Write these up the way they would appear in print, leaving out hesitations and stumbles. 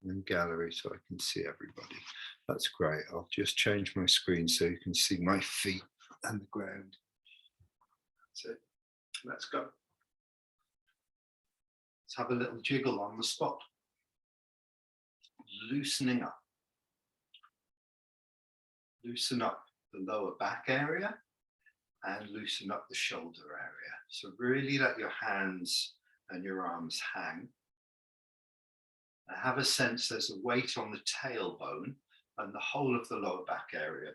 and gallery so I can see everybody. That's great. I'll just change my screen so you can see my feet and the ground. That's it. Let's go. Let's have a little jiggle on the spot. Loosening up. Loosen up the lower back area and loosen up the shoulder area. So really let your hands and your arms hang. And have a sense there's a weight on the tailbone and the whole of the lower back area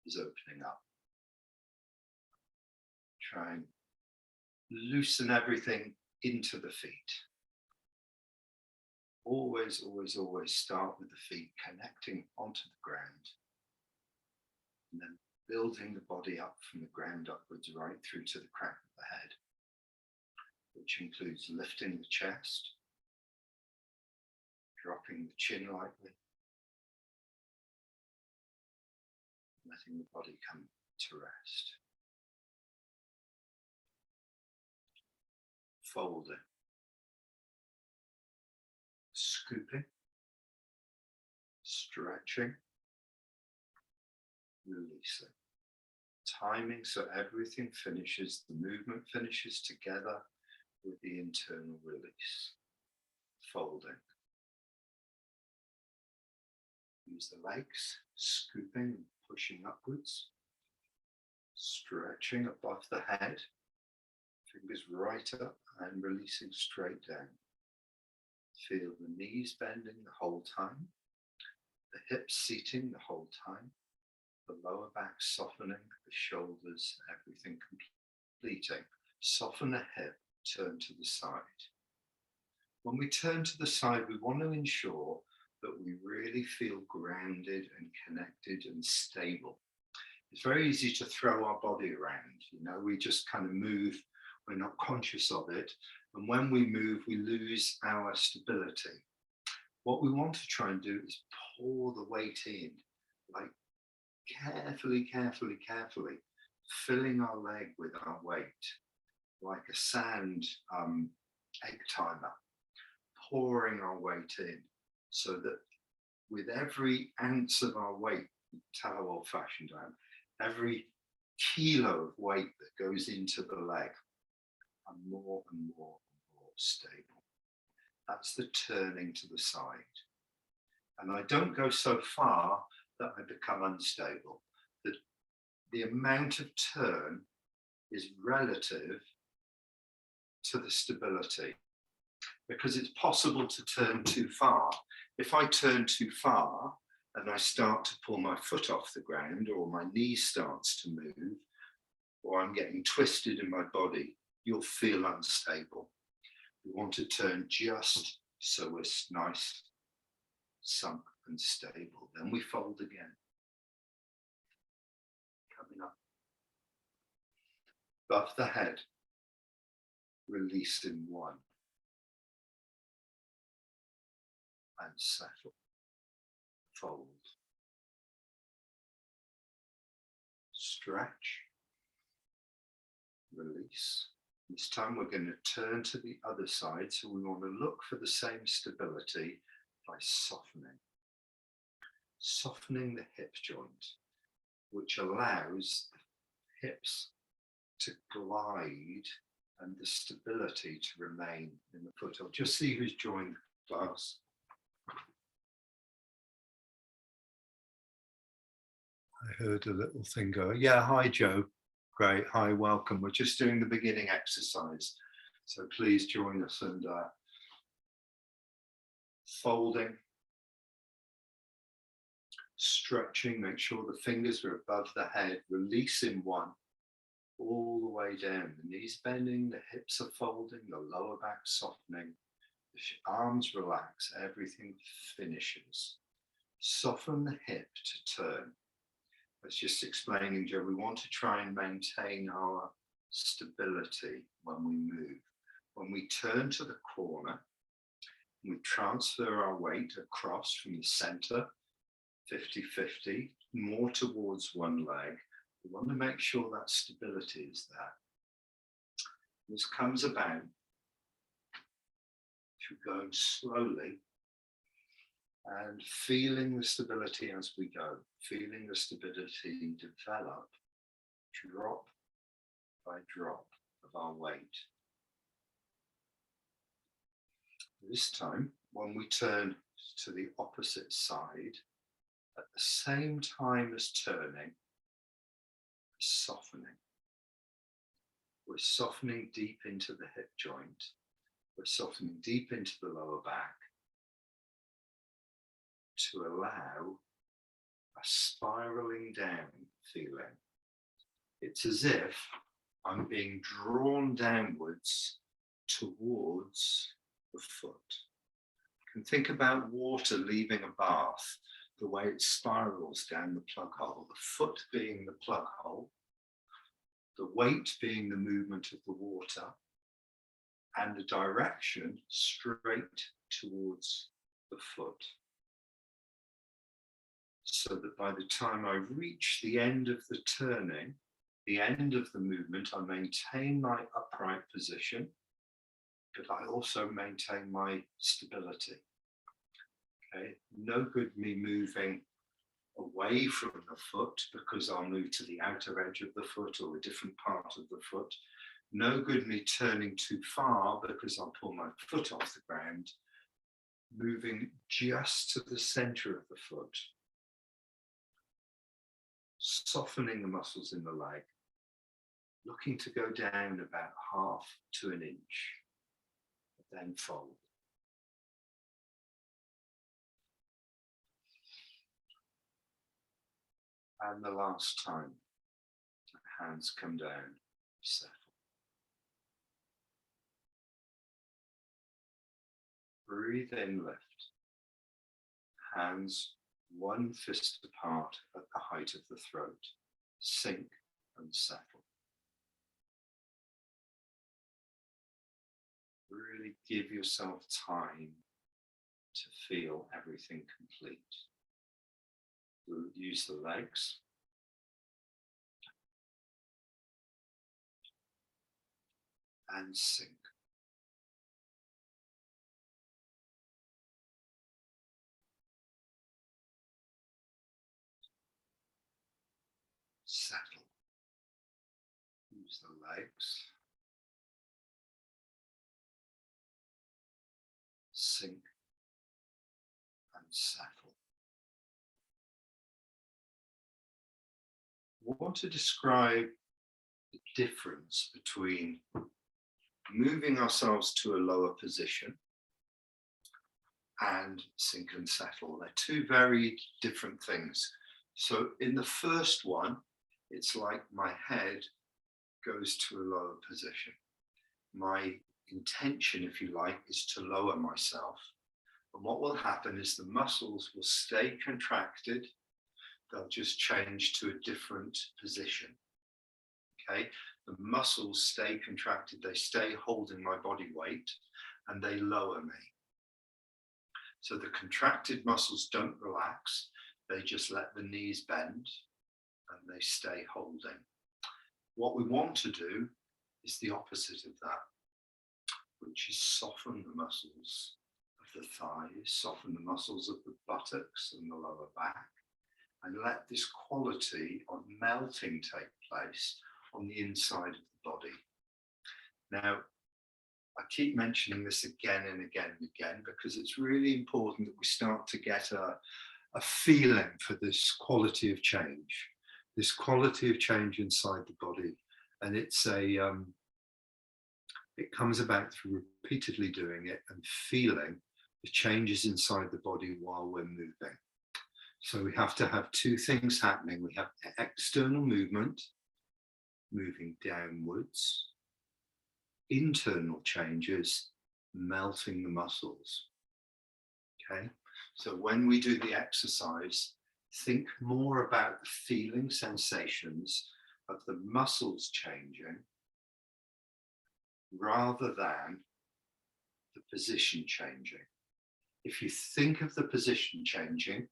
is opening up. Try and loosen everything into the feet. Always, always, always start with the feet connecting onto the ground. And then building the body up from the ground upwards right through to the crack of the head, which includes lifting the chest, dropping the chin lightly, letting the body come to rest. Folding, scooping, stretching, releasing. Timing so everything finishes, the movement finishes together with the internal release. Folding. Use the legs, scooping and pushing upwards. Stretching above the head. Fingers right up and releasing straight down. Feel the knees bending the whole time. The hips seating the whole time. The lower back softening, the shoulders, everything completing. Soften the hip, turn to the side. When we turn to the side, we want to ensure that we really feel grounded and connected and stable. It's very easy to throw our body around. You know, we just kind of move, we're not conscious of it. And when we move, we lose our stability. What we want to try and do is pour the weight in, like carefully, carefully, carefully, filling our leg with our weight, like a sand egg timer, pouring our weight in, so that with every ounce of our weight, tell how old fashioned I am, every kilo of weight that goes into the leg, I'm more and more and more stable. That's the turning to the side. And I don't go so far that I become unstable. The amount of turn is relative to the stability, because it's possible to turn too far. If I turn too far and I start to pull my foot off the ground, or my knee starts to move, or I'm getting twisted in my body, you'll feel unstable. We want to turn just so we're nice, sunk and stable. Then we fold again. Coming up. Above the head, release in one. And settle. Fold. Stretch. Release. This time we're going to turn to the other side, so we want to look for the same stability by softening. Softening the hip joint, which allows the hips to glide and the stability to remain in the foot. I'll just see who's joined the class. I heard a little thing go, yeah, hi Joe. Great, hi, welcome. We're just doing the beginning exercise. So please join us. And folding, stretching, make sure the fingers are above the head, releasing one, all the way down. The knees bending, the hips are folding, the lower back softening, the arms relax, everything finishes. Soften the hip to turn. I was just explaining, Joe, we want to try and maintain our stability when we move. When we turn to the corner, we transfer our weight across from the center, 50-50, more towards one leg. We want to make sure that stability is there. This comes about through going slowly and feeling the stability as we go, feeling the stability develop drop by drop of our weight. This time, when we turn to the opposite side, at the same time as turning, softening. We're softening deep into the hip joint. We're softening deep into the lower back to allow a spiraling down feeling. It's as if I'm being drawn downwards towards the foot. You can think about water leaving a bath, the way it spirals down the plug hole, the foot being the plug hole, the weight being the movement of the water, and the direction straight towards the foot. So that by the time I reach the end of the turning, the end of the movement, I maintain my upright position, but I also maintain my stability. Okay, no good me moving away from the foot because I'll move to the outer edge of the foot or a different part of the foot. No good me turning too far because I'll pull my foot off the ground. Moving just to the center of the foot. Softening the muscles in the leg. Looking to go down about half to an inch. Then fold. And the last time, hands come down, settle. Breathe in, lift. Hands one fist apart at the height of the throat. Sink and settle. Really give yourself time to feel everything complete. Use the legs. And sink. Settle. Use the legs. Sink and settle. I want to describe the difference between moving ourselves to a lower position and sink and settle. They're two very different things. So in the first one, it's like my head goes to a lower position. My intention, if you like, is to lower myself. And what will happen is the muscles will stay contracted. They'll just change to a different position. Okay, the muscles stay contracted, they stay holding my body weight, and they lower me. So the contracted muscles don't relax, they just let the knees bend and they stay holding. What we want to do is the opposite of that, which is soften the muscles of the thighs, soften the muscles of the buttocks and the lower back, and let this quality of melting take place on the inside of the body. Now, I keep mentioning this again and again and again because it's really important that we start to get a feeling for this quality of change inside the body. And it's it comes about through repeatedly doing it and feeling the changes inside the body while we're moving. So we have to have two things happening. We have external movement, moving downwards, internal changes, melting the muscles. Okay, so when we do the exercise, think more about the feeling sensations of the muscles changing rather than the position changing. If you think of the position changing,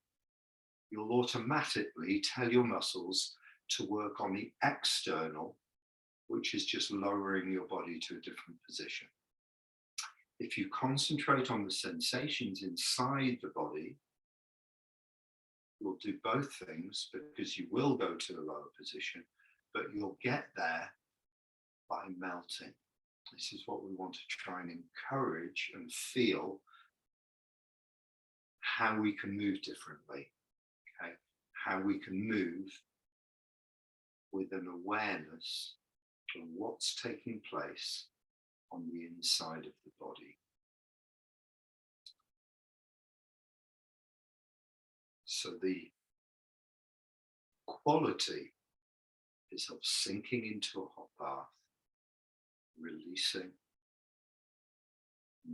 you'll automatically tell your muscles to work on the external, which is just lowering your body to a different position. If you concentrate on the sensations inside the body, We'll do both things because you will go to the lower position, but you'll get there by melting. This is what we want to try and encourage and feel how we can move differently, okay? How we can move with an awareness of what's taking place on the inside of the body. So the quality is of sinking into a hot bath, releasing,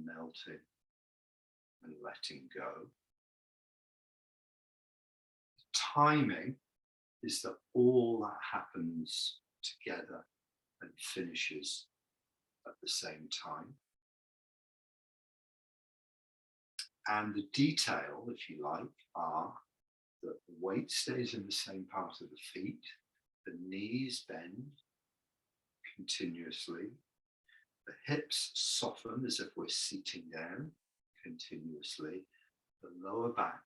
melting, and letting go. The timing is that all that happens together and finishes at the same time. And the detail, if you like, are that the weight stays in the same part of the feet, the knees bend continuously, the hips soften as if we're seating down continuously, the lower back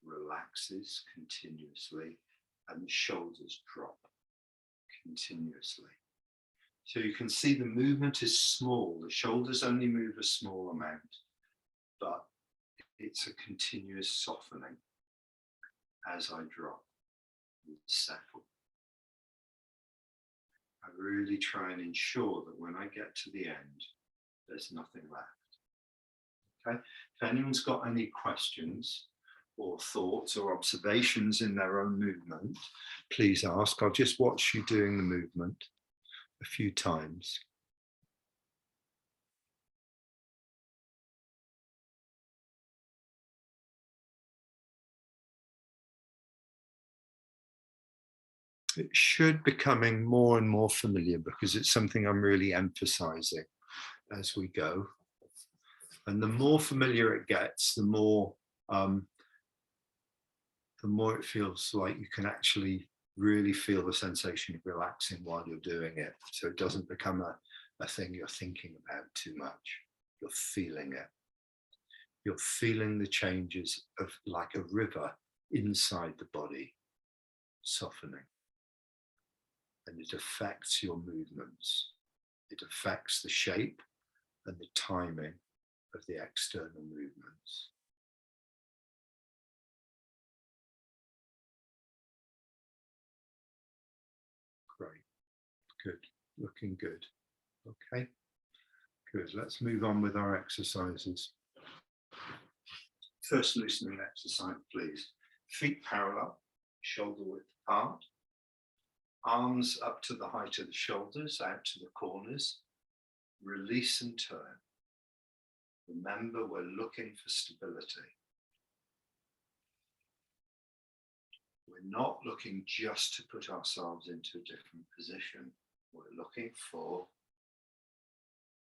relaxes continuously, and the shoulders drop continuously. So you can see the movement is small. The shoulders only move a small amount, but it's a continuous softening as I drop and settle. I really try and ensure that when I get to the end, there's nothing left. Okay? If anyone's got any questions or thoughts or observations in their own movement, please ask. I'll just watch you doing the movement a few times. It should becoming more and more familiar because it's something I'm really emphasizing as we go. And the more familiar it gets, the more it feels like you can actually really feel the sensation of relaxing while you're doing it. So it doesn't become a thing you're thinking about too much. You're feeling it. You're feeling the changes of like a river inside the body, softening. And it affects your movements. It affects the shape and the timing of the external movements. Great, good, looking good. Okay, good. Let's move on with our exercises. First loosening exercise, please. Feet parallel, shoulder width apart. Arms up to the height of the shoulders, out to the corners. Release and turn. Remember, we're looking for stability. We're not looking just to put ourselves into a different position. We're looking for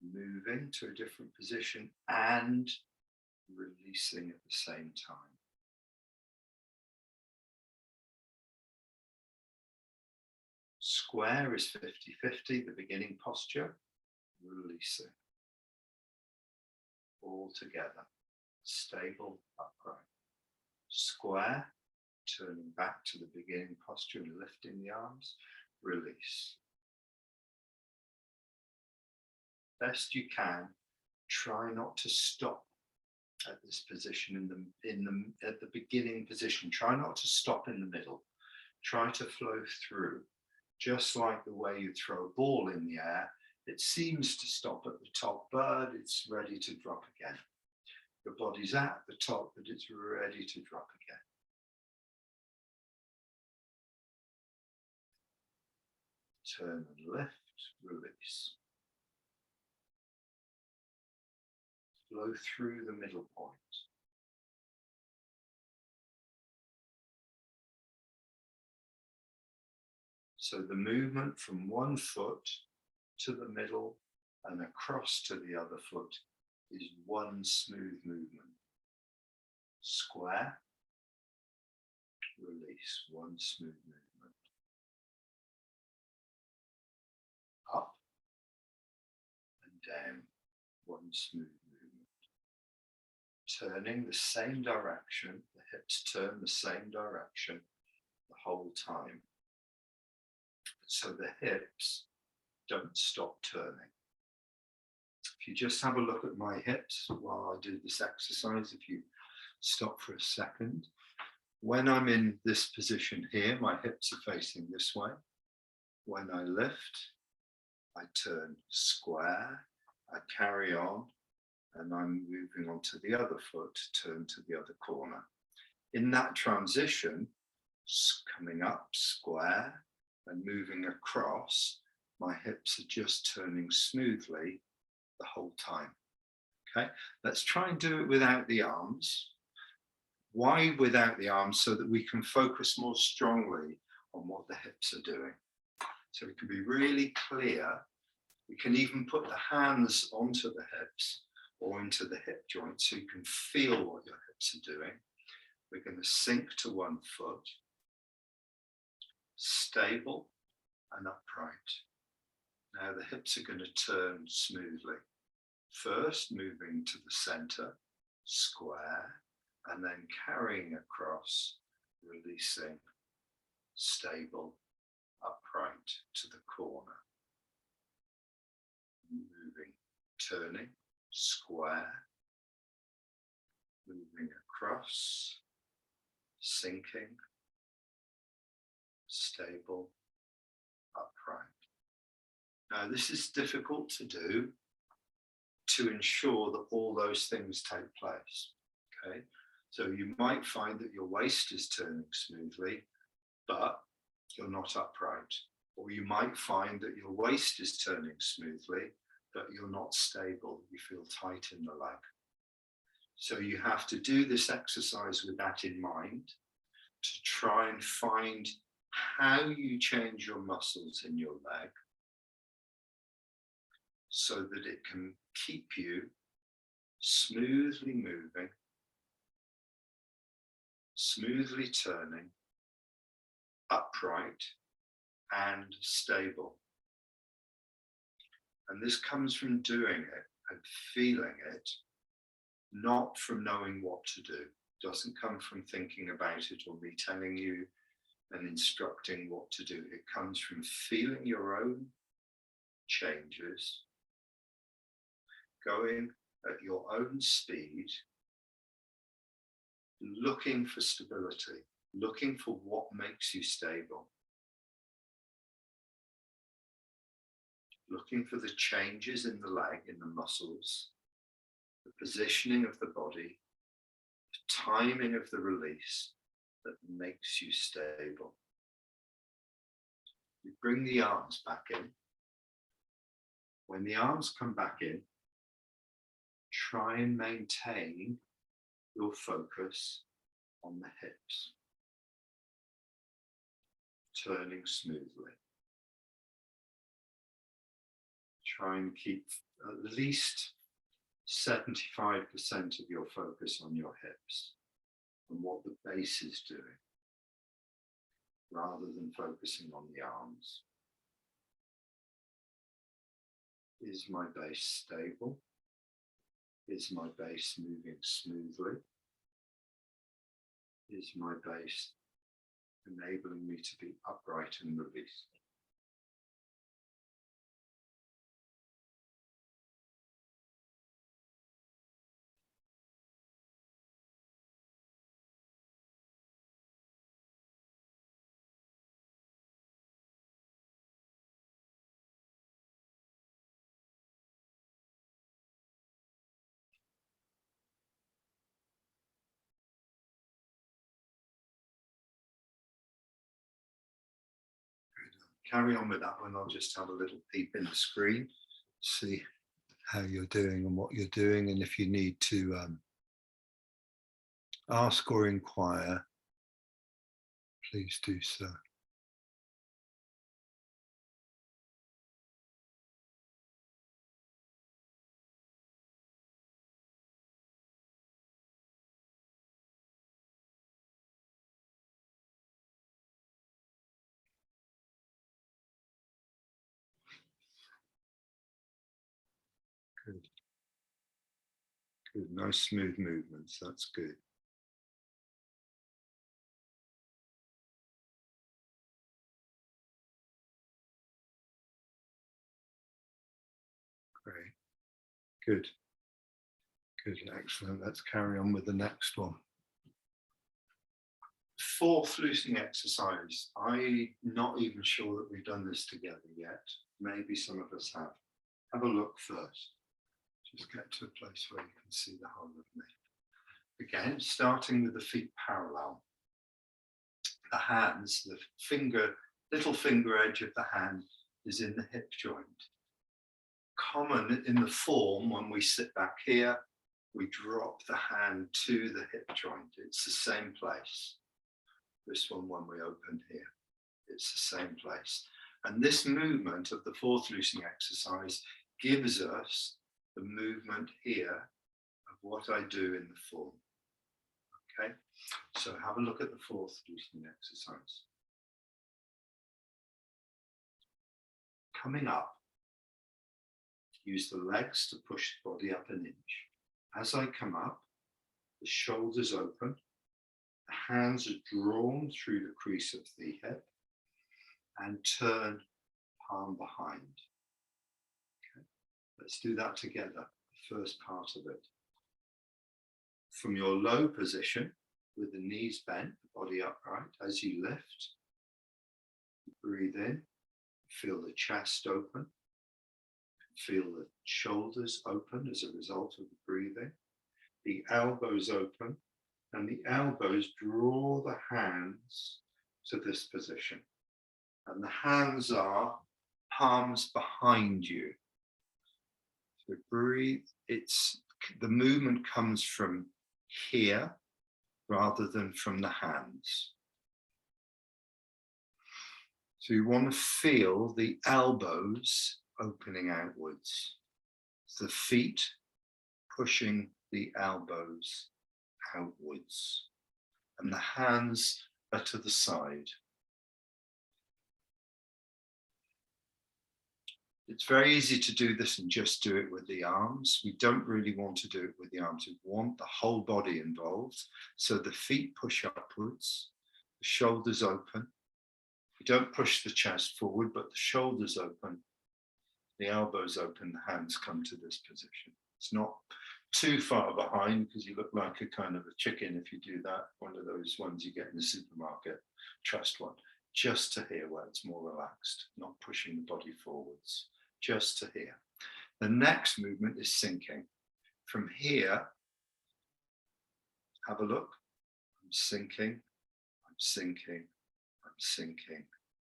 moving to a different position and releasing at the same time. Square is 50-50, the beginning posture, releasing. All together, stable, upright. Square, turning back to the beginning posture and lifting the arms, release. Best you can, try not to stop at this position at the beginning position. Try not to stop in the middle. Try to flow through. Just like the way you throw a ball in the air, it seems to stop at the top, but it's ready to drop again. Your body's at the top, but it's ready to drop again. Turn and lift, release. Flow through the middle point. So the movement from one foot to the middle and across to the other foot is one smooth movement. Square, release, one smooth movement. Up and down, one smooth movement. turning the same direction, the hips turn the same direction the whole time. So the hips don't stop turning. If you just have a look at my hips while I do this exercise, if you stop for a second, when I'm in this position here, my hips are facing this way. When I lift, I turn square, I carry on, and I'm moving on to the other foot, turn to the other corner. In that transition, coming up square and moving across, my hips are just turning smoothly the whole time. Okay, let's try and do it without the arms. Why without the arms? So that we can focus more strongly on what the hips are doing. So we can be really clear. We can even put the hands onto the hips or into the hip joint so you can feel what your hips are doing. We're going to sink to one foot, stable and upright. Now the hips are going to turn smoothly. First moving to the center, square, and then carrying across, releasing, stable, upright to the corner. Moving, turning, square, moving across, sinking, stable, upright. Now this is difficult to do to ensure that all those things take place, okay? So you might find that your waist is turning smoothly, but you're not upright. Or you might find that your waist is turning smoothly, but you're not stable. You feel tight in the leg. So you have to do this exercise with that in mind to try and find how you change your muscles in your leg so that it can keep you smoothly moving, smoothly turning, upright and stable. And this comes from doing it and feeling it, not from knowing what to do. It doesn't come from thinking about it or me telling you and instructing what to do. It comes from feeling your own changes, going at your own speed, looking for stability, looking for what makes you stable, looking for the changes in the leg, in the muscles, the positioning of the body, the timing of the release that makes you stable. You bring the arms back in. When the arms come back in, try and maintain your focus on the hips, turning smoothly. Try and keep at least 75% of your focus on your hips and what the base is doing, rather than focusing on the arms. Is my base stable? Is my base moving smoothly? Is my base enabling me to be upright and released? Carry on with that one. I'll just have a little peep in the screen, see how you're doing and what you're doing, and if you need to ask or inquire, please do so. Good. Good, nice smooth movements, that's good. Great, good, good, excellent. Let's carry on with the next one. Fourth loosening exercise. I'm not even sure that we've done this together yet. Maybe some of us have. Have a look first. Just get to a place where you can see the whole of me. Again, starting with the feet parallel. The hands, the little finger edge of the hand is in the hip joint. Common in the form, when we sit back here, we drop the hand to the hip joint. It's the same place. This one when we open here, it's the same place. And this movement of the fourth loosening exercise gives us the movement here of what I do in the form. Okay, so have a look at the fourth loosening exercise. Coming up, use the legs to push the body up an inch. As I come up, the shoulders open, the hands are drawn through the crease of the hip and turn palm behind. Okay. Let's do that together, the first part of it. From your low position, with the knees bent, the body upright, as you lift, breathe in, feel the chest open, feel the shoulders open as a result of the breathing, the elbows open, and the elbows draw the hands to this position. And the hands are palms behind you. So breathe, the movement comes from here rather than from the hands. So you want to feel the elbows opening outwards, the feet pushing the elbows outwards, and the hands are to the side. It's very easy to do this and just do it with the arms. We don't really want to do it with the arms. We want the whole body involved. So the feet push upwards, the shoulders open. You don't push the chest forward, but the shoulders open, the elbows open, the hands come to this position. It's not too far behind because you look like a kind of a chicken if you do that. One of those ones you get in the supermarket, trust one. Just to here where it's more relaxed, not pushing the body forwards. Just to here. The next movement is sinking. From here, have a look. I'm sinking, I'm sinking, I'm sinking,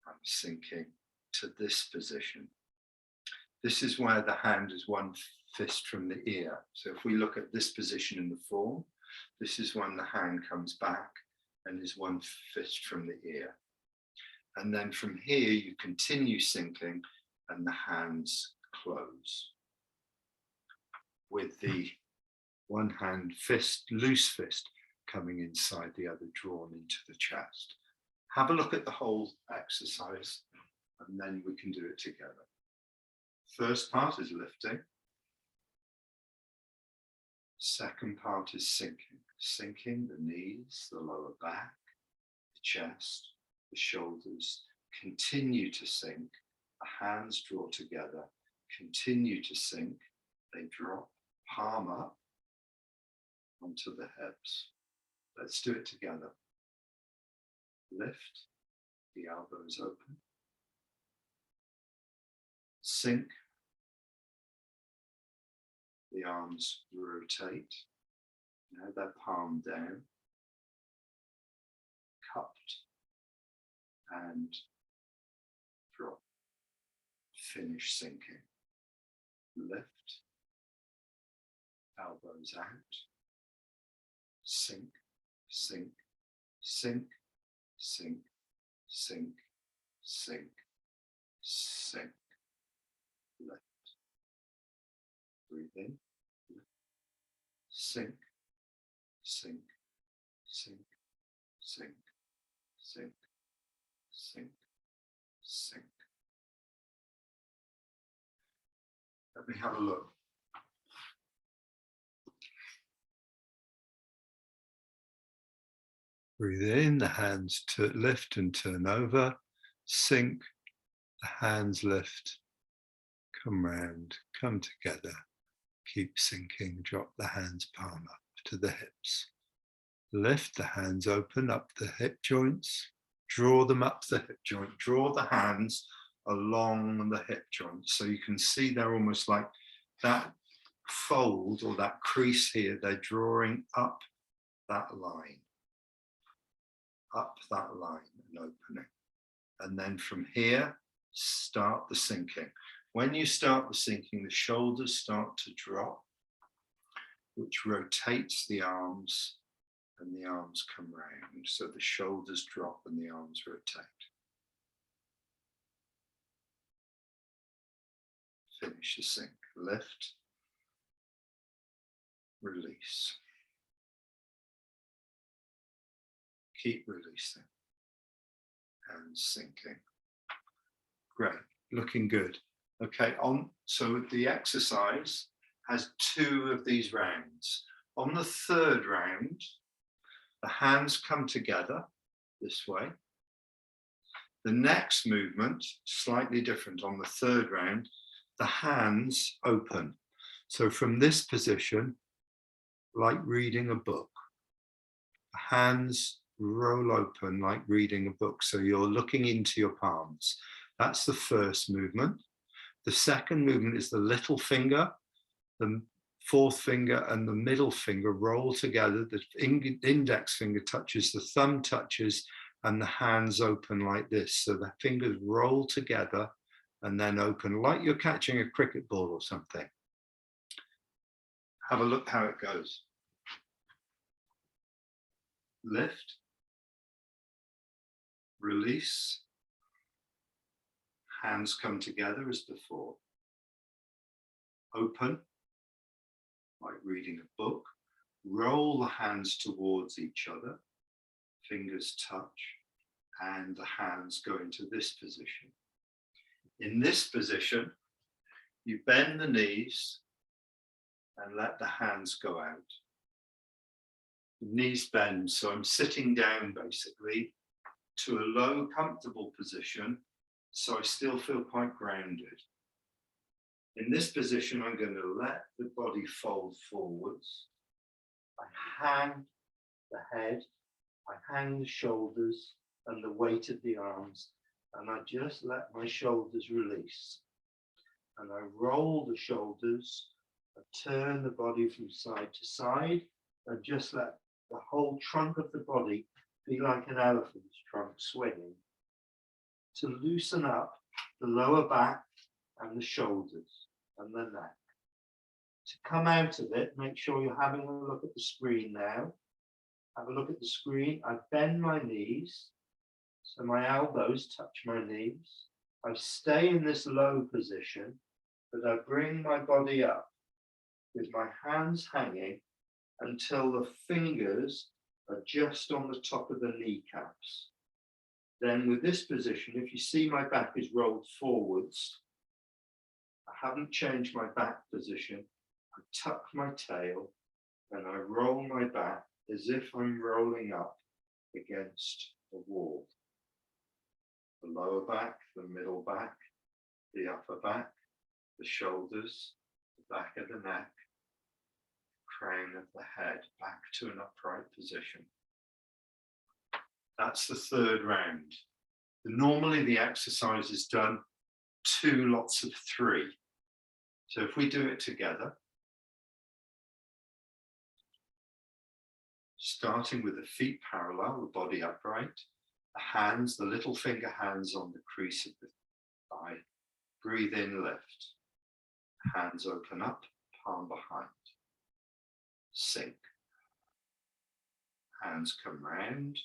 I'm sinking to this position. This is where the hand is one fist from the ear. So if we look at this position in the form, this is when the hand comes back and is one fist from the ear. And then from here, you continue sinking and the hands close. With the one hand fist, loose fist, coming inside the other, drawn into the chest. Have a look at the whole exercise and then we can do it together. First part is lifting. Second part is sinking. Sinking the knees, the lower back, the chest, the shoulders. Continue to sink. The hands draw together. Continue to sink. They drop, palm up onto the hips. Let's do it together. Lift, the elbows open. Sink. The arms rotate. Now they're palm down. Cupped. And drop. Finish sinking. Lift. Elbows out. Sink, sink, sink, sink, sink, sink, sink. Lift. Breathe in. Lift. Sink, sink, sink, sink, sink, sink, sink. Let me have a look. Breathe in, the hands lift and turn over, sink, the hands lift, come round, come together, keep sinking, drop the hands palm up to the hips. Lift the hands open up the hip joints, draw them up the hip joint, draw the hands along the hip joint. So you can see they're almost like that fold or that crease here, they're drawing up that line and opening. And then from here, start the sinking. When you start the sinking, the shoulders start to drop, which rotates the arms, and the arms come round. So the shoulders drop and the arms rotate. Finish the sink. Lift, release. Keep releasing and sinking. Great, looking good. Okay, so the exercise has 2 of these rounds. On the 3rd round, the hands come together this way. The next movement, slightly different on the 3rd round, the hands open. So from this position, like reading a book, the hands roll open like reading a book. So you're looking into your palms. That's the first movement. The second movement is the little finger, the 4th finger and the middle finger roll together. The index finger touches, the thumb touches, and the hands open like this. So the fingers roll together and then open like you're catching a cricket ball or something. Have a look how it goes. Lift, release, hands come together as before. Open, like reading a book. Roll the hands towards each other, fingers touch, and the hands go into this position. In this position, you bend the knees and let the hands go out. The knees bend, so I'm sitting down basically to a low, comfortable position, so I still feel quite grounded. In this position, I'm going to let the body fold forwards. I hang the head, I hang the shoulders and the weight of the arms, and I just let my shoulders release. And I roll the shoulders, I turn the body from side to side, and just let the whole trunk of the body be like an elephant's trunk swinging, to loosen up the lower back and the shoulders and the neck. To come out of it, make sure you're having a look at the screen now. Have a look at the screen. I bend my knees, so my elbows touch my knees. I stay in this low position, but I bring my body up with my hands hanging until the fingers are just on the top of the kneecaps. Then with this position, if you see my back is rolled forwards, I haven't changed my back position. I tuck my tail and I roll my back as if I'm rolling up against a wall. The lower back, the middle back, the upper back, the shoulders, the back of the neck, crown of the head, back to an upright position. That's the 3rd round. Normally the exercise is done 2 lots of 3. So if we do it together, starting with the feet parallel, the body upright, the hands, the little finger hands on the crease of the thigh. Breathe in, lift. Hands open up, palm behind. Sink. Hands come round.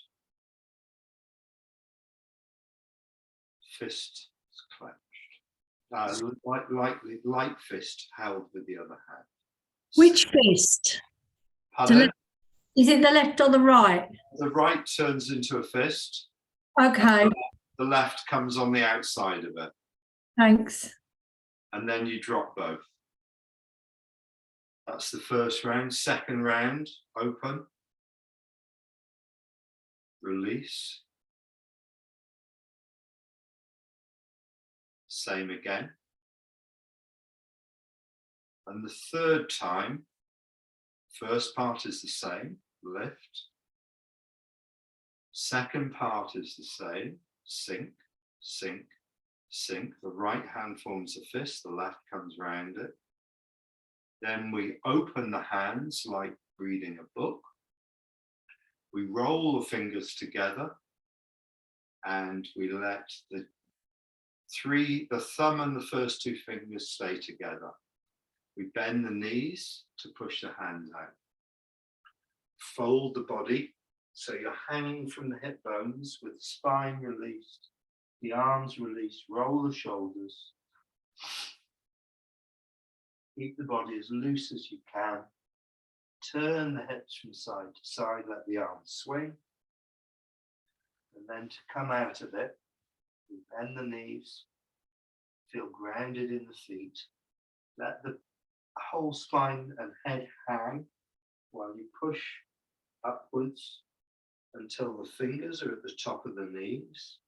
Fist is clenched. Light fist held with the other hand. Which fist? Pardon? Is it the left or the right? The right turns into a fist. Okay. The left comes on the outside of it. Thanks. And then you drop both. That's the first round. Second round, open. release. Same again. And the third time, first part is the same, lift. Second part is the same, sink, sink, sink. The right hand forms a fist, the left comes round it. Then we open the hands like reading a book. We roll the fingers together and we let the thumb and the first two fingers stay together. We bend the knees to push the hands out. Fold the body so you're hanging from the hip bones with the spine released, the arms released, roll the shoulders. Keep the body as loose as you can. Turn the hips from side to side, let the arms swing. And then to come out of it, we bend the knees, feel grounded in the feet. Let the whole spine and head hang while you push upwards until the fingers are at the top of the knees.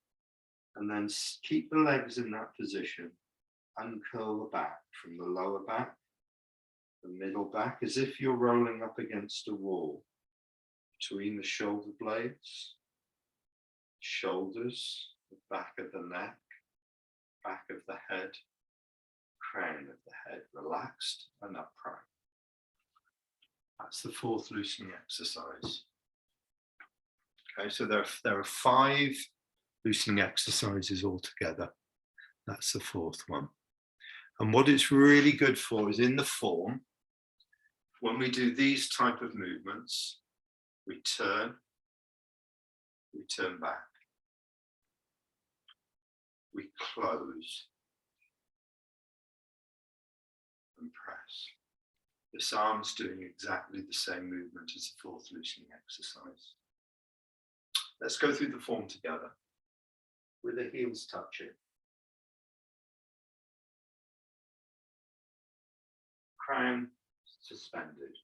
And then keep the legs in that position. Uncurl the back from the lower back, the middle back, as if you're rolling up against a wall between the shoulder blades, shoulders, the back of the neck, back of the head, crown of the head, relaxed and upright. That's the fourth loosening exercise. Okay, so there are 5 loosening exercises altogether. That's the fourth one. And what it's really good for is in the form, when we do these type of movements, we turn back, we close and press. This arm's doing exactly the same movement as the fourth loosening exercise. Let's go through the form together with the heels touching. Crown suspended.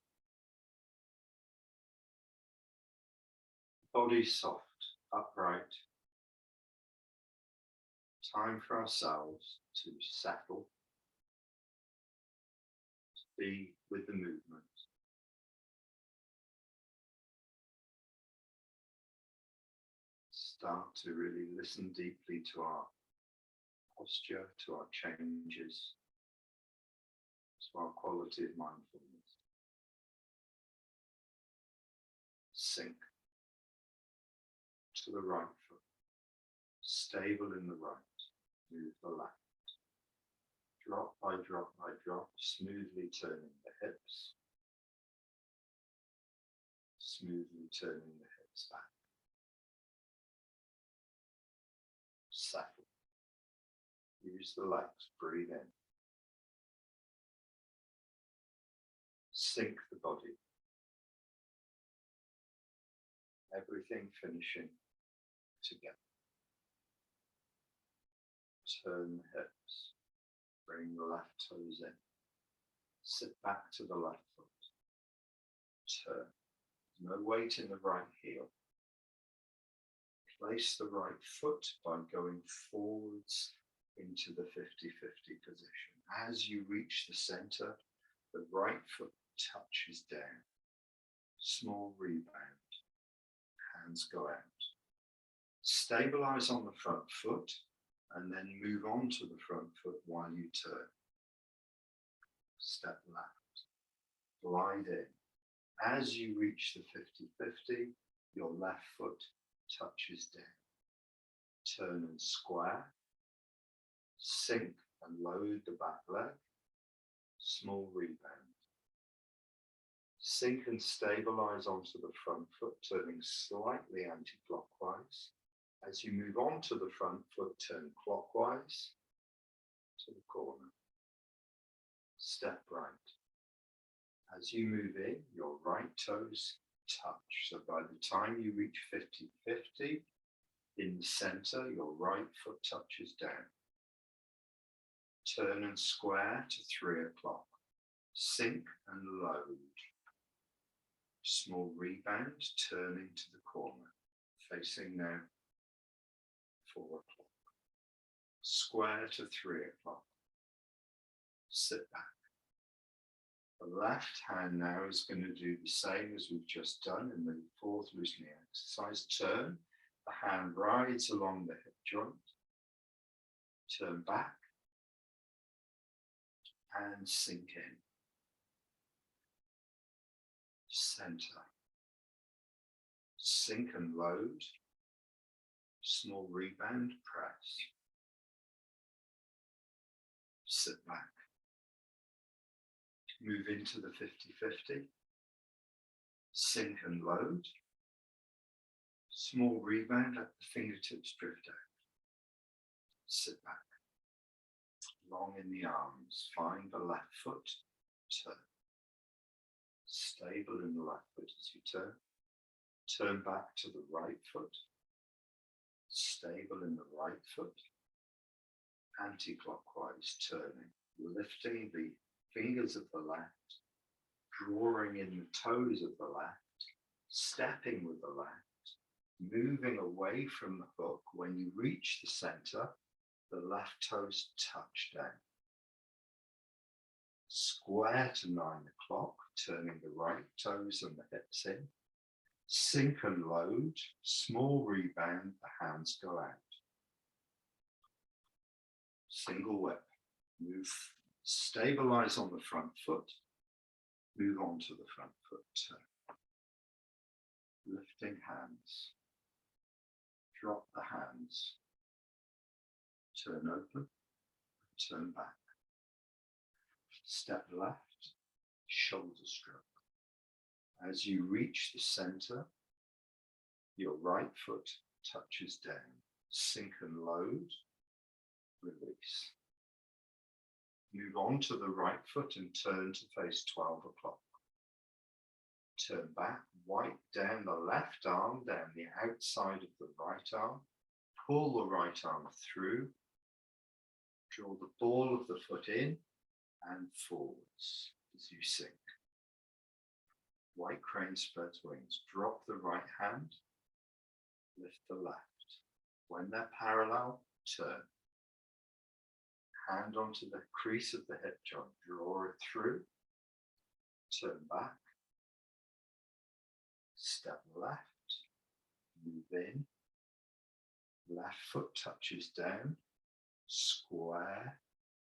Body soft, upright. Time for ourselves to settle, to be with the movement. Start to really listen deeply to our posture, to our changes, to our quality of mindfulness. Sink to the right foot, stable in the right, move the left. Drop by drop by drop, smoothly turning the hips, smoothly turning the hips back. Settle. Use the legs, breathe in. Sink the body. Everything finishing together. Turn the hips. Bring the left toes in. Sit back to the left foot. Turn. No weight in the right heel. Place the right foot by going forwards into the 50-50 position. As you reach the center, the right foot touches down. Small rebound. Hands go out. Stabilize on the front foot and then move on to the front foot while you turn. Step left. Glide in. As you reach the 50-50, your left foot touches down. Turn and square. Sink and load the back leg. Small rebound. Sink and stabilize onto the front foot, turning slightly anti-clockwise. As you move on to the front foot, turn clockwise to the corner. Step right. As you move in, your right toes touch. So by the time you reach 50-50, in the center, your right foot touches down. Turn and square to 3 o'clock. Sink and load. Small rebound, turning to the corner. facing now 4 o'clock. Square to 3 o'clock. Sit back. The left hand now is going to do the same as we've just done in the fourth loosening exercise. Turn. The hand rides along the hip joint. Turn back. And sink in. Center. Sink and load. Small rebound, press. Sit back. Move into the 50-50. Sink and load. Small rebound, let the fingertips drift out. Sit back. Long in the arms. Find the left foot. Turn. Stable in the left foot as you turn. Turn back to the right foot. Stable in the right foot. Anti-clockwise turning. Lifting the fingers of the left. Drawing in the toes of the left. Stepping with the left. Moving away from the hook. When you reach the center, the left toes touch down. Square to 9 o'clock, turning the right toes and the hips in. Sink and load, small rebound, the hands go out. Single whip, move, stabilize on the front foot, move on to the front foot, turn. Lifting hands, drop the hands, turn open, turn back. Step left, shoulder stroke. As you reach the center, your right foot touches down. Sink and load, release. Move on to the right foot and turn to face 12 o'clock. Turn back, wipe down the left arm, down the outside of the right arm. Pull the right arm through. Draw the ball of the foot in and forwards as you sink. White crane spreads wings. Drop the right hand, lift the left. When they're parallel, turn. Hand onto the crease of the hip joint, draw it through, turn back, step left, move in, left foot touches down, square,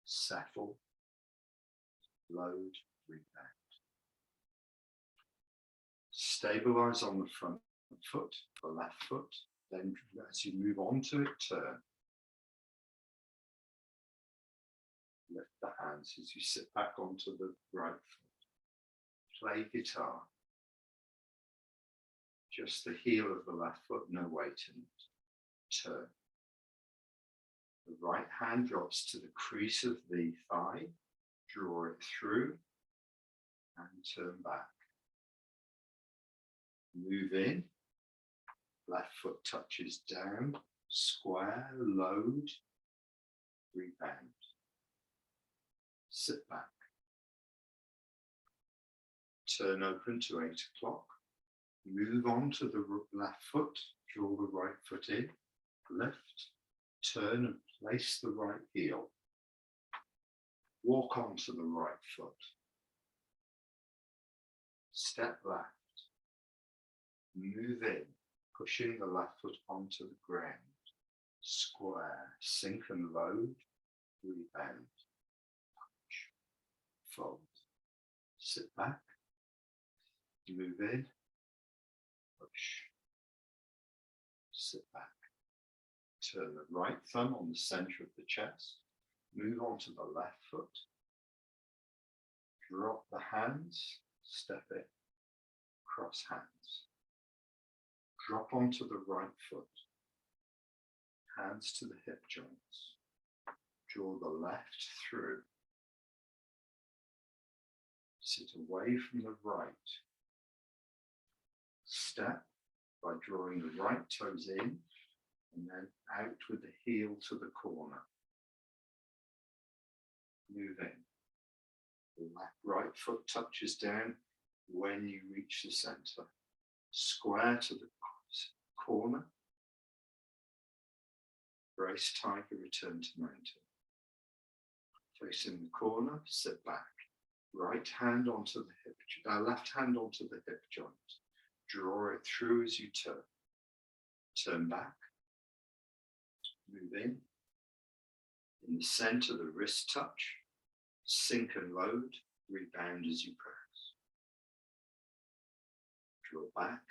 settle, load, rebound. Stabilize on the front foot, the left foot, then as you move on to it, turn. Lift the hands as you sit back onto the right foot. Play guitar. Just the heel of the left foot, no weight in it. Turn. The right hand drops to the crease of the thigh. Draw it through and turn back. Move in. Left foot touches down. Square, load, rebound. Sit back. Turn open to 8 o'clock. Move on to the left foot. Draw the right foot in. Lift. Turn and place the right heel. Walk onto the right foot. Step left. Move in, pushing the left foot onto the ground. Square, sink and load, rebound. Punch, fold. Sit back. Move in, push. Sit back. Turn the right thumb on the center of the chest. Move on to the left foot. Drop the hands, step in, cross hands. Drop onto the right foot. Hands to the hip joints. Draw the left through. Sit away from the right. Step by drawing the right toes in and then out with the heel to the corner. Move in. The right foot touches down when you reach the center. Square to the corner. Brace tiger, return to mountain. Facing the corner, sit back. Right hand onto the hip, left hand onto the hip joint. Draw it through as you turn. Turn back. Move in. In the center, the wrist touch. Sink and load. Rebound as you press. Draw back.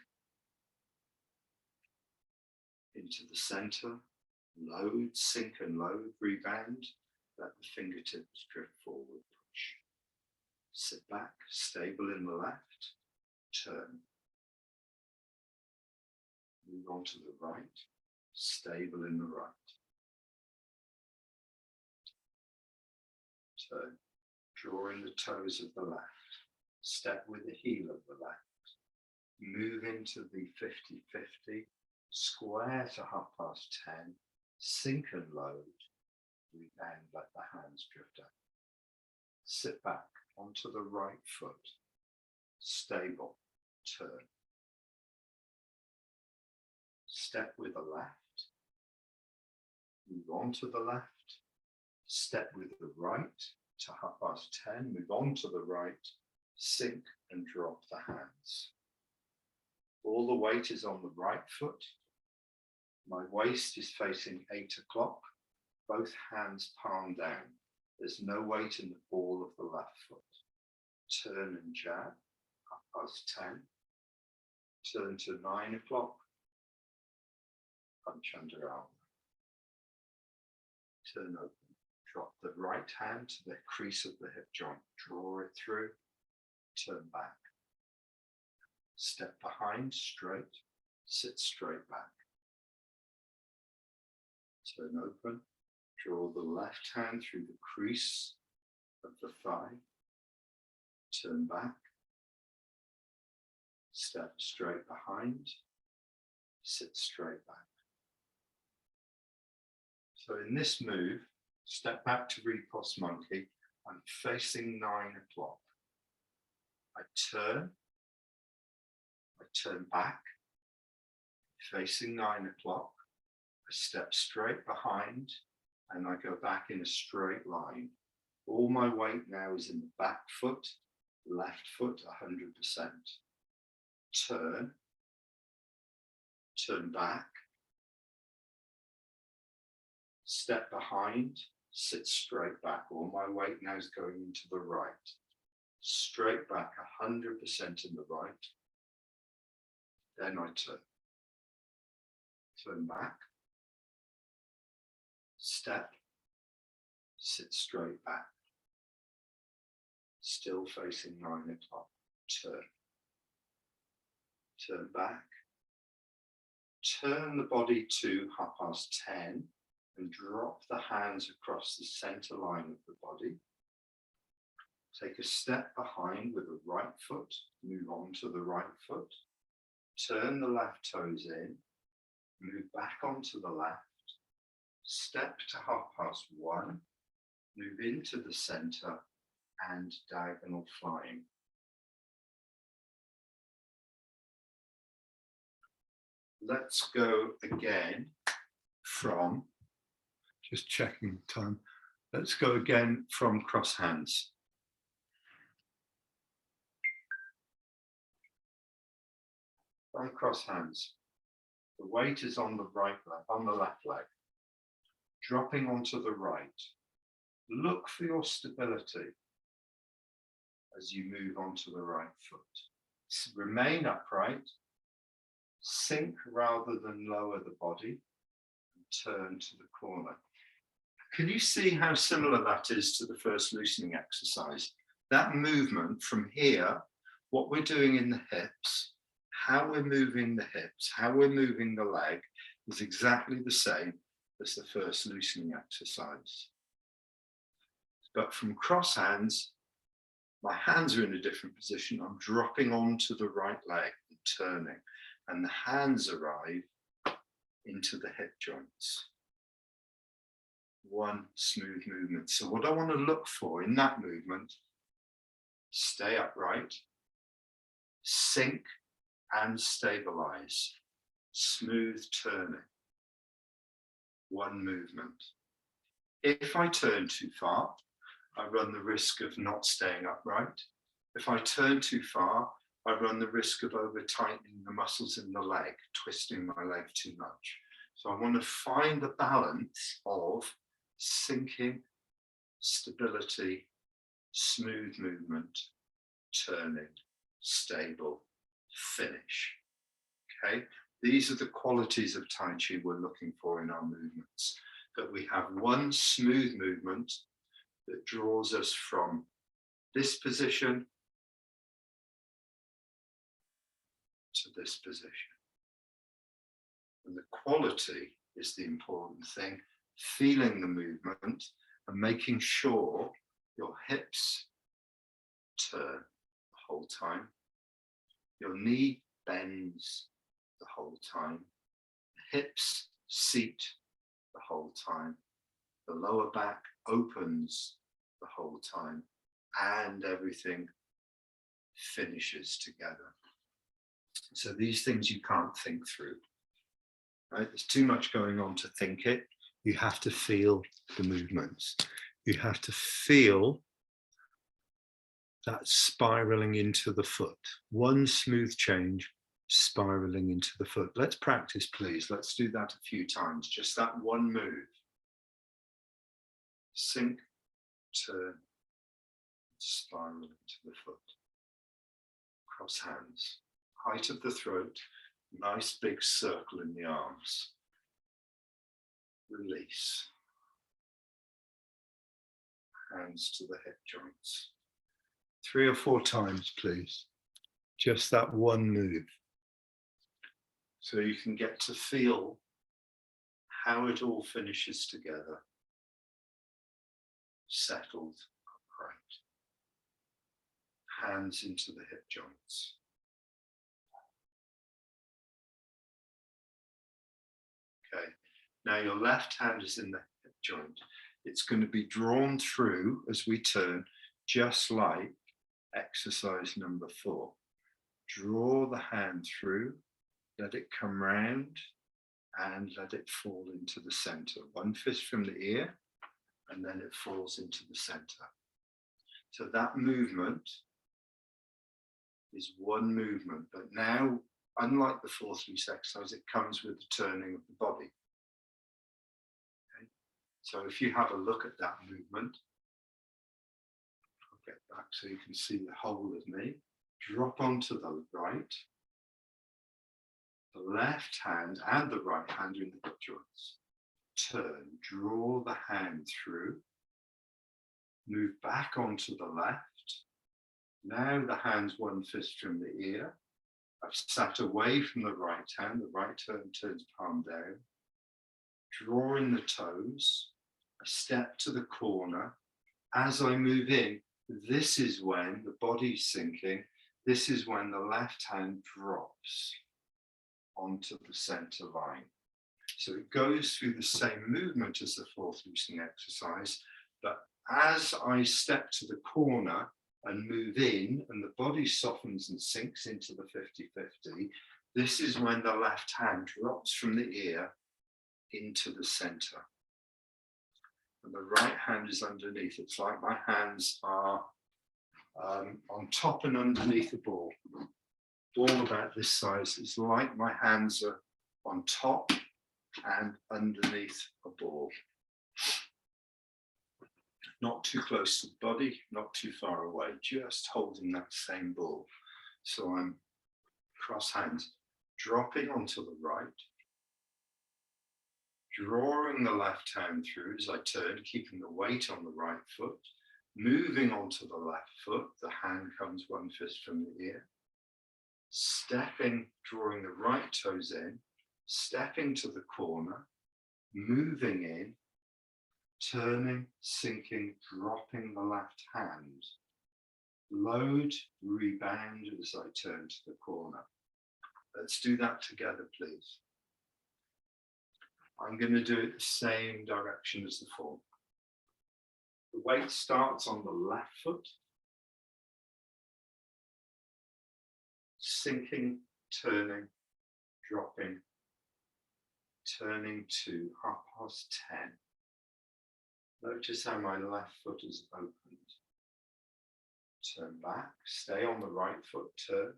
Into the center. Load, sink and load. Rebound. Let the fingertips drift forward. Push. Sit back. Stable in the left. Turn. Move on to the right. Stable in the right. Turn. Drawing the toes of the left. Step with the heel of the left. Move into the 50-50. Square to 10:30. Sink and load. Rebound, let the hands drift out. Sit back onto the right foot. Stable. Turn. Step with the left. Move on to the left. Step with the right to 10:30. Move on to the right. Sink and drop the hands. All the weight is on the right foot. My waist is facing 8 o'clock. Both hands palm down. There's no weight in the ball of the left foot. Turn and jab, 10:30. Turn to 9 o'clock. Punch under arm. Turn open. Drop the right hand to the crease of the hip joint. Draw it through. Turn back. Step behind, straight. Sit straight back. Turn open. Draw the left hand through the crease of the thigh. Turn back. Step straight behind. Sit straight back. So in this move, step back to repose monkey. I'm facing 9 o'clock. I turn back, facing 9 o'clock. I step straight behind and I go back in a straight line. All my weight now is in the back foot, left foot 100%. Turn back, step behind, sit straight back. All my weight now is going into the right. Straight back 100% in the right. Then I turn back, step, sit straight back, still facing 9 o'clock, turn back, turn the body to 10:30 and drop the hands across the center line of the body. Take a step behind with the right foot, move on to the right foot. Turn the left toes in, move back onto the left, step to 1:30, move into the center and diagonal flying. Let's go again from, just checking time, let's go again from cross hands. By cross hands, the weight is on the right leg, on the left leg, dropping onto the right. Look for your stability as you move onto the right foot. Remain upright, sink rather than lower the body, and turn to the corner. Can you see how similar that is to the first loosening exercise? That movement from here, what we're doing in the hips, how we're moving the hips, how we're moving the leg is exactly the same as the first loosening exercise. But from cross hands, my hands are in a different position. I'm dropping onto the right leg and turning, and the hands arrive into the hip joints. One smooth movement. So what I want to look for in that movement, stay upright, sink and stabilize. smooth turning, one movement. If I turn too far, I run the risk of not staying upright. If I turn too far, I run the risk of over tightening the muscles in the leg, twisting my leg too much. So I want to find the balance of sinking, stability, smooth movement, turning, stable, finish. Okay, these are the qualities of Tai Chi we're looking for in our movements. That we have one smooth movement that draws us from this position to this position. And the quality is the important thing, feeling the movement and making sure your hips turn the whole time, your knee bends the whole time, the hips seat the whole time, the lower back opens the whole time, and everything finishes together. So these things you can't think through, right? There's too much going on to think it. You have to feel the movements. You have to feel that spiraling into the foot. One smooth change, spiraling into the foot. Let's practice, please. Let's do that a few times. Just that one move. Sink, turn, spiral into the foot. Cross hands. Height of the throat. Nice big circle in the arms. Release. Hands to the hip joints. 3 or 4 times, please. Just that one move. So you can get to feel how it all finishes together. Settled, upright. Hands into the hip joints. Okay, now your left hand is in the hip joint. It's going to be drawn through as we turn, just like exercise number 4. Draw the hand through, let it come round, and let it fall into the center. One fist from the ear, and then it falls into the center. So that movement is one movement, but now, unlike the 4-3 exercise, it comes with the turning of the body. Okay? So if you have a look at that movement, I'll get back so you can see the whole of me. Drop onto the right, the left hand and the right hand in the hip joints. Turn, draw the hand through, move back onto the left. Now the hand's one fist from the ear. I've sat away from the right hand, the right hand turns palm down. Drawing the toes, I step to the corner. As I move in, this is when the body's sinking. This is when the left hand drops onto the center line. So it goes through the same movement as the 4th loosening exercise, but as I step to the corner and move in and the body softens and sinks into the 50-50, this is when the left hand drops from the ear into the center. And the right hand is underneath. It's like my hands are on top and underneath the ball. Ball about this size. It's like my hands are on top and underneath a ball. Not too close to the body, not too far away, just holding that same ball. So I'm cross hands, dropping onto the right, drawing the left hand through as I turn, keeping the weight on the right foot, moving onto the left foot, the hand comes one fist from the ear, stepping, drawing the right toes in, stepping to the corner, moving in, turning, sinking, dropping the left hand. Load, rebound as I turn to the corner. Let's do that together, please. I'm going to do it the same direction as the form. The weight starts on the left foot, sinking, turning, dropping, turning to 10:30. Notice how my left foot is opened. Turn back, stay on the right foot, turn,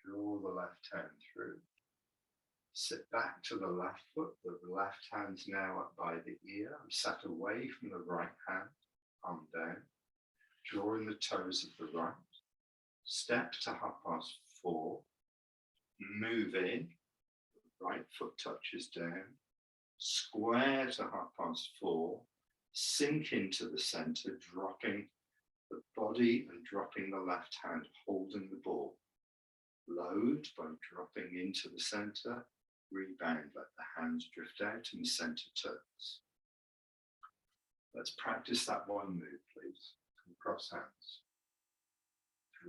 draw the left hand through. Sit back to the left foot, the left hand's now up by the ear. I'm sat away from the right hand, arm down, drawing the toes of the right. Step to 4:30, move in, right foot touches down, square to 4:30, sink into the center, dropping the body and dropping the left hand, holding the ball. Load by dropping into the center, rebound, let the hands drift out and the center turns. Let's practice that one move, please. Cross hands.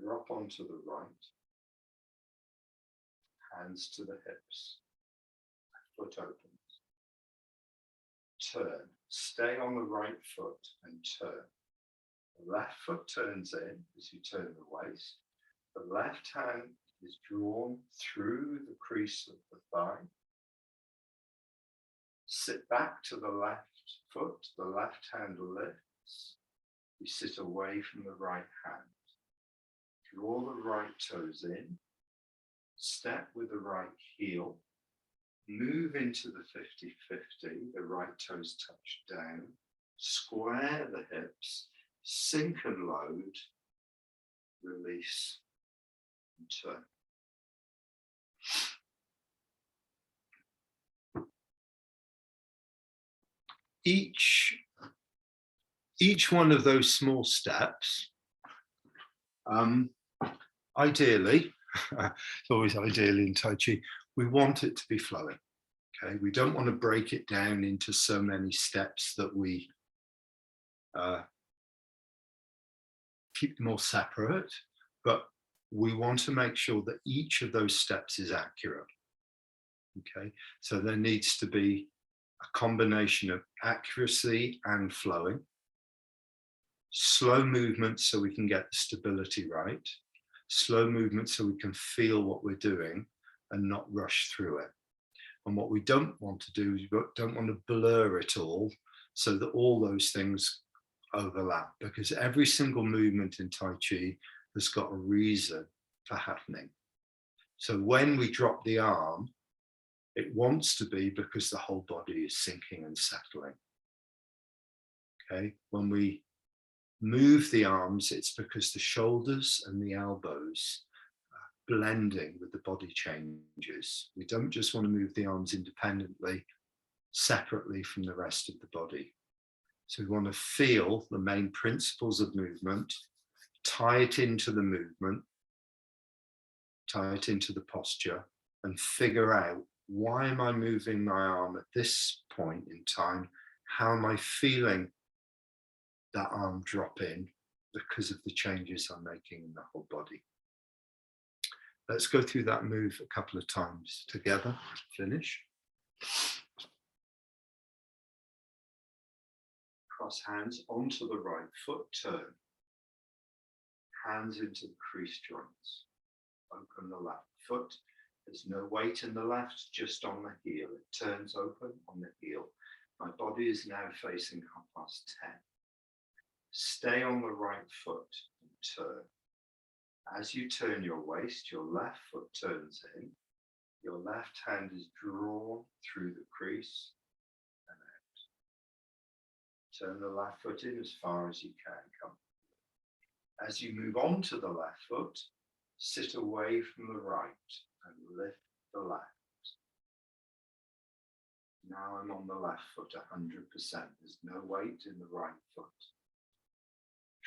Drop onto the right. Hands to the hips. Foot opens. Turn. Stay on the right foot and turn. The left foot turns in as you turn the waist. The left hand is drawn through the crease of the thigh. Sit back to the left foot. The left hand lifts. You sit away from the right hand. Draw the right toes in. Step with the right heel. Move into the 50-50. The right toes touch down. Square the hips. Sink and load. Release and turn. Each one of those small steps, ideally, it's always ideally in Tai Chi, we want it to be flowing. Okay, we don't want to break it down into so many steps that we keep them all separate, but we want to make sure that each of those steps is accurate. Okay, so there needs to be a combination of accuracy and flowing, slow movement so we can get the stability right, slow movement so we can feel what we're doing and not rush through it. And what we don't want to do is we don't want to blur it all so that all those things overlap, because every single movement in Tai Chi has got a reason for happening. So when we drop the arm, it wants to be because the whole body is sinking and settling. Okay, when we move the arms, it's because the shoulders and the elbows are blending with the body changes. We don't just want to move the arms independently, separately from the rest of the body. So we want to feel the main principles of movement, tie it into the movement, tie it into the posture, and figure out, why am I moving my arm at this point in time? How am I feeling that arm drop in because of the changes I'm making in the whole body? Let's go through that move a couple of times together. Finish. Cross hands onto the right foot, turn. Hands into the crease joints. Open the left foot. There's no weight in the left, just on the heel. It turns open on the heel. My body is now facing 10:30. Stay on the right foot and turn. As you turn your waist, your left foot turns in. Your left hand is drawn through the crease and out. Turn the left foot in as far as you can. Come. As you move on to the left foot, sit away from the right and lift the left. Now I'm on the left foot 100%. There's no weight in the right foot.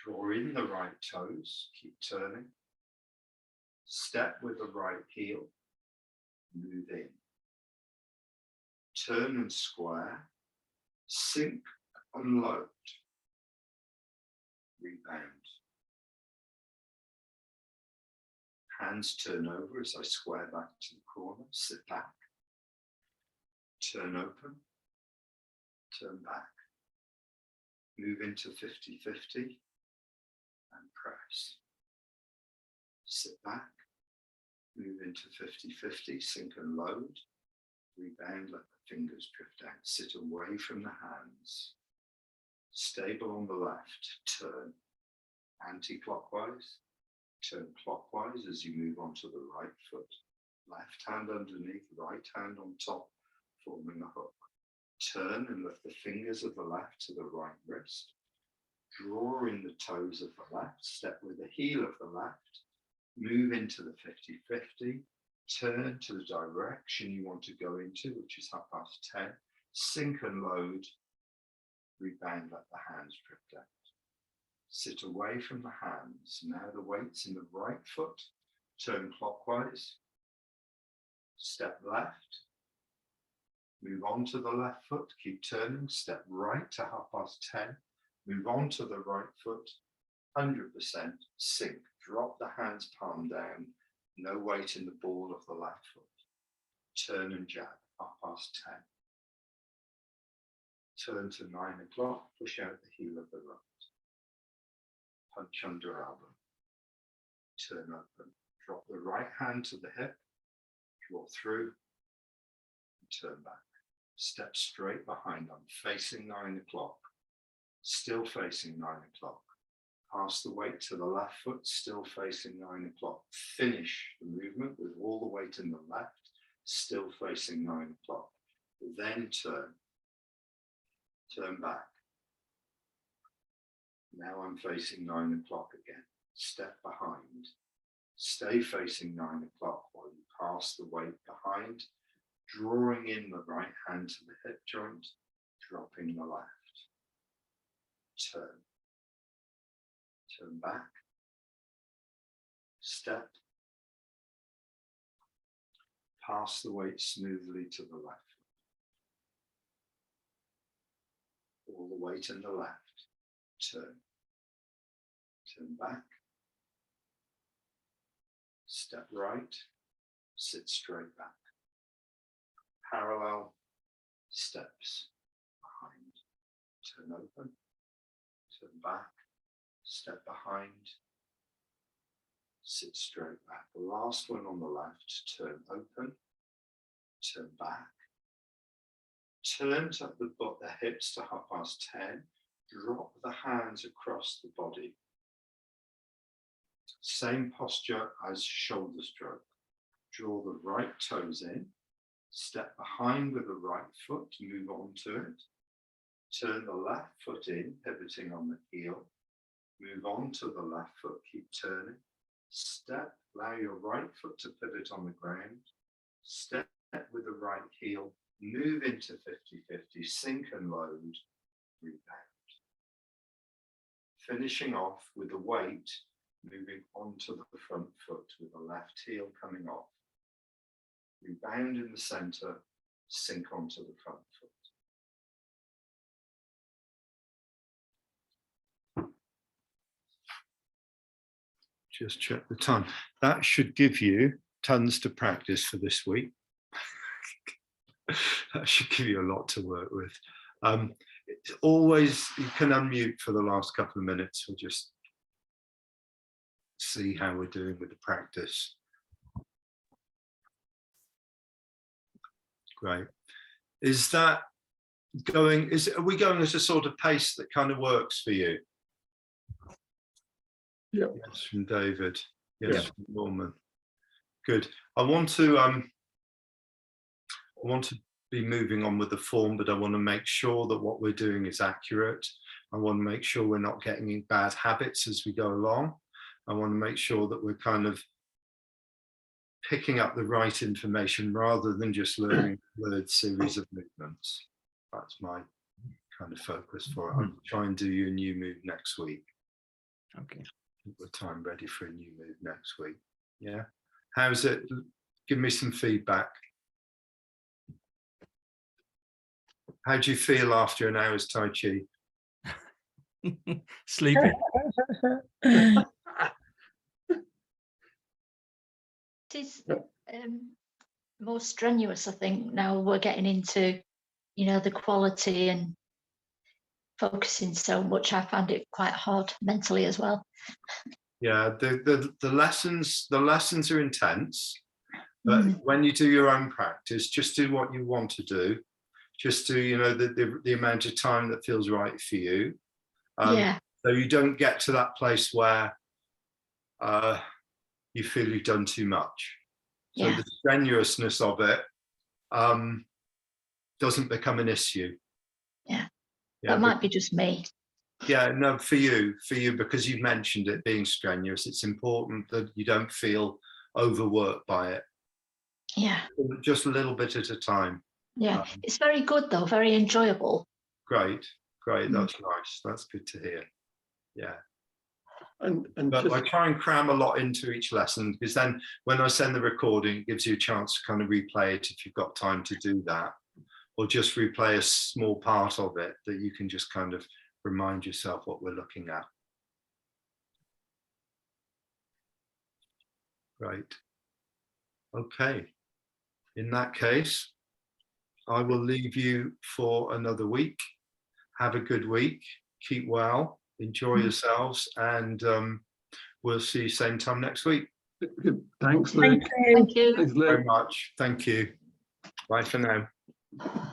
Draw in the right toes, keep turning. Step with the right heel, move in. Turn and square, sink and load. Rebound. Hands turn over as I square back to the corner, sit back. Turn open, turn back. Move into 50-50 and press. Sit back, move into 50-50, sink and load, Rebound, let the fingers drift out. Sit away from the hands. Stable on the left. Turn anti-clockwise. Turn clockwise as you move onto the right foot. Left hand underneath, right hand on top, forming a hook. Turn and lift the fingers of the left to the right wrist. Draw in the toes of the left. Step with the heel of the left. Move into the 50-50. Turn to the direction you want to go into, which is 10:30. Sink and load. Rebound, let the hands drift out. Sit away from the hands. Now the weight's in the right foot. Turn clockwise. Step left. Move on to the left foot. Keep turning. Step right to 10:30. Move on to the right foot. 100%. Sink. Drop the hands palm down. No weight in the ball of the left foot. Turn and jab. 10:30. Turn to 9 o'clock. Push out the heel of the right. Punch under elbow. Turn open. Drop the right hand to the hip. Draw through. And turn back. Step straight behind. I'm facing 9 o'clock. Still facing 9 o'clock. Pass the weight to the left foot, still facing 9 o'clock. Finish the movement with all the weight in the left, still facing 9 o'clock. Then turn. Turn back. Now I'm facing 9 o'clock again. Step behind. Stay facing 9 o'clock while you pass the weight behind, drawing in the right hand to the hip joint, dropping the left. Turn. Turn back. Step. Pass the weight smoothly to the left. All the weight in the left. Turn. Turn back. Step right. Sit straight back. Parallel steps behind. Turn open. Turn back. Step behind. Sit straight back. The last one on the left. Turn open. Turn back. Turn to the hips to 10:30. Drop the hands across the body. Same posture as shoulder stroke. Draw the right toes in. Step behind with the right foot. Move on to it. Turn the left foot in, pivoting on the heel. Move on to the left foot. Keep turning. Step. Allow your right foot to pivot on the ground. Step with the right heel. Move into 50-50. Sink and load. Rebound. Finishing off with the weight moving onto the front foot with the left heel coming off. Rebound in the center, sink onto the front foot. Just check the time. That should give you tons to practice for this week. That should give you a lot to work with. It's always, you can unmute for the last couple of minutes. We'll just see how we're doing with the practice. Great. Is that going, are we going at a sort of pace that kind of works for you? Yeah. Yes, from David. Yes, from Norman. Good. I want to be moving on with the form, but I want to make sure that what we're doing is accurate. I want to make sure we're not getting in bad habits as we go along. I want to make sure that we're kind of picking up the right information rather than just learning a word series of movements. That's my kind of focus for it. I'll try and do you a new move next week. Okay. We're time ready for a new move next week. Yeah. How's it? Give me some feedback. How do you feel after an hour's Tai Chi? Sleepy. It is more strenuous, I think. Now we're getting into, the quality and focusing so much. I found it quite hard mentally as well. Yeah, the lessons are intense, But when you do your own practice, just do what you want to do. Just do, you know, the amount of time that feels right for you. Yeah. So you don't get to that place where you feel you've done too much. So Yeah. the strenuousness of it doesn't become an issue. Yeah. Yeah, That might be just me. Yeah, no, for you, because you've mentioned it being strenuous, it's important that you don't feel overworked by it. Yeah. Just a little bit at a time. Yeah. It's very good though, very enjoyable. Great. That's nice. That's good to hear. Yeah. And But just, I try and cram a lot into each lesson, because then when I send the recording, it gives you a chance to kind of replay it if you've got time to do that, or just replay a small part of it that you can just kind of remind yourself what we're looking at. Right. Okay. In that case, I will leave you for another week. Have a good week. Keep well. Enjoy yourselves, and we'll see you same time next week. thanks, Luke. Thank you. Thank you. Thanks, Luke. Very much. Thank you. Bye for now.